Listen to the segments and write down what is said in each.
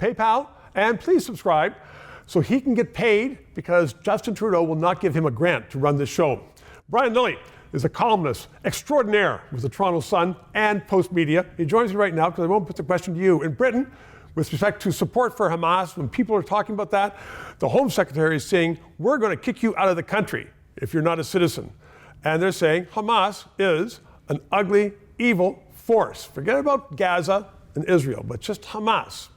PayPal, and please subscribe so he can get paid because Justin Trudeau will not give him a grant to run this show. Brian Lilley is a columnist extraordinaire with the Toronto Sun and Post Media. He joins me right now because I won't put the question to you. In Britain, with respect to support for Hamas, when people are talking about that, the Home Secretary is saying, we're going to kick you out of the country if you're not a citizen. And they're saying Hamas is an ugly, evil force. Forget about Gaza and Israel, but just Hamas.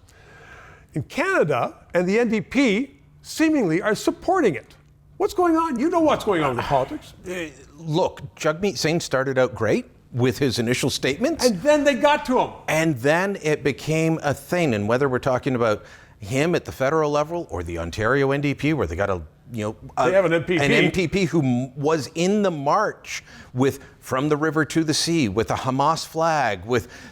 In Canada and the NDP seemingly are supporting it. What's going on? You know what's going on in the politics. Look, Jagmeet Singh started out great with his initial statements. And then they got to him. And then it became a thing. And whether we're talking about him at the federal level or the Ontario NDP, where they got they have an MPP who was in the march with From the River to the Sea with a Hamas flag.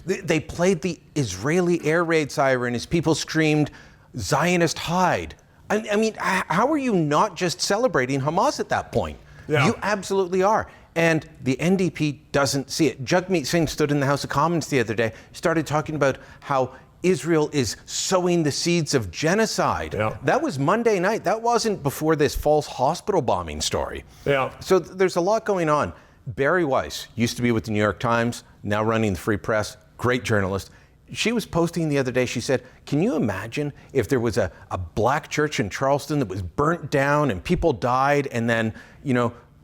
They played the Israeli air raid siren as people screamed, Zionist hide. I mean, how are you not just celebrating Hamas at that point? Yeah. You absolutely are. And the NDP doesn't see it. Jagmeet Singh stood in the House of Commons the other day, started talking about how Israel is sowing the seeds of genocide. Yeah. That was Monday night. That wasn't before this false hospital bombing story. Yeah. So there's a lot going on. Barry Weiss used to be with the New York Times, now running the Free Press, great journalist. She was posting the other day, she said, can you imagine if there was a black church in Charleston that was burnt down and people died and then,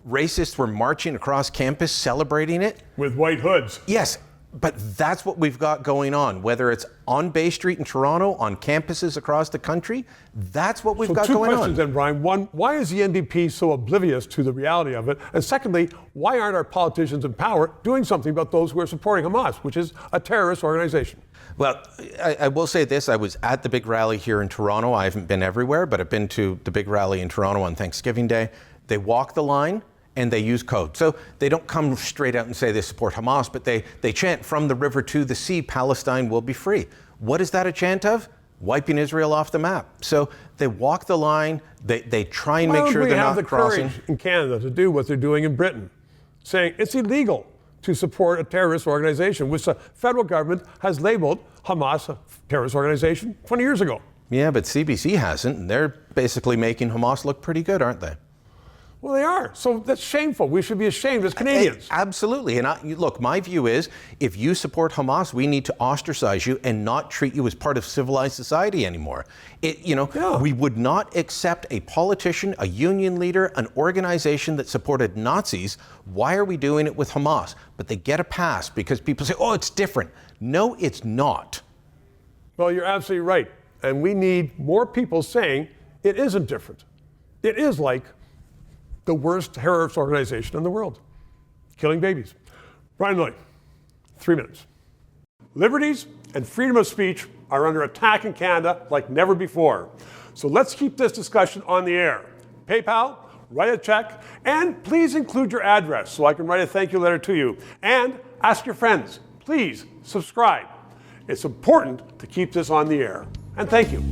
racists were marching across campus celebrating it? With white hoods. Yes, but that's what we've got going on. Whether it's on Bay Street in Toronto, on campuses across the country, that's what we've got going on. Two questions then, Brian. One, why is the NDP so oblivious to the reality of it? And secondly, why aren't our politicians in power doing something about those who are supporting Hamas, which is a terrorist organization? Well, I will say this. I was at the big rally here in Toronto. I haven't been everywhere, but I've been to the big rally in Toronto on Thanksgiving Day. They walk the line and they use code. So they don't come straight out and say they support Hamas, but they chant from the river to the sea, Palestine will be free. What is that a chant of? Wiping Israel off the map. So they walk the line, they try and make sure they're not crossing. Why don't we have the courage in Canada to do what they're doing in Britain, saying it's illegal to support a terrorist organization, which the federal government has labeled Hamas a terrorist organization 20 years ago. Yeah, but CBC hasn't, and they're basically making Hamas look pretty good, aren't they? Well, they are. So that's shameful. We should be ashamed as Canadians. Absolutely. And look, my view is if you support Hamas, we need to ostracize you and not treat you as part of civilized society anymore. We would not accept a politician, a union leader, an organization that supported Nazis. Why are we doing it with Hamas? But they get a pass because people say, oh, it's different. No, it's not. Well, you're absolutely right. And we need more people saying it isn't different. It is like the worst terrorist organization in the world, killing babies. Brian Lilley, 3 minutes. Liberties and freedom of speech are under attack in Canada like never before. So let's keep this discussion on the air. PayPal, write a check, and please include your address so I can write a thank you letter to you. And ask your friends, please subscribe. It's important to keep this on the air. And thank you.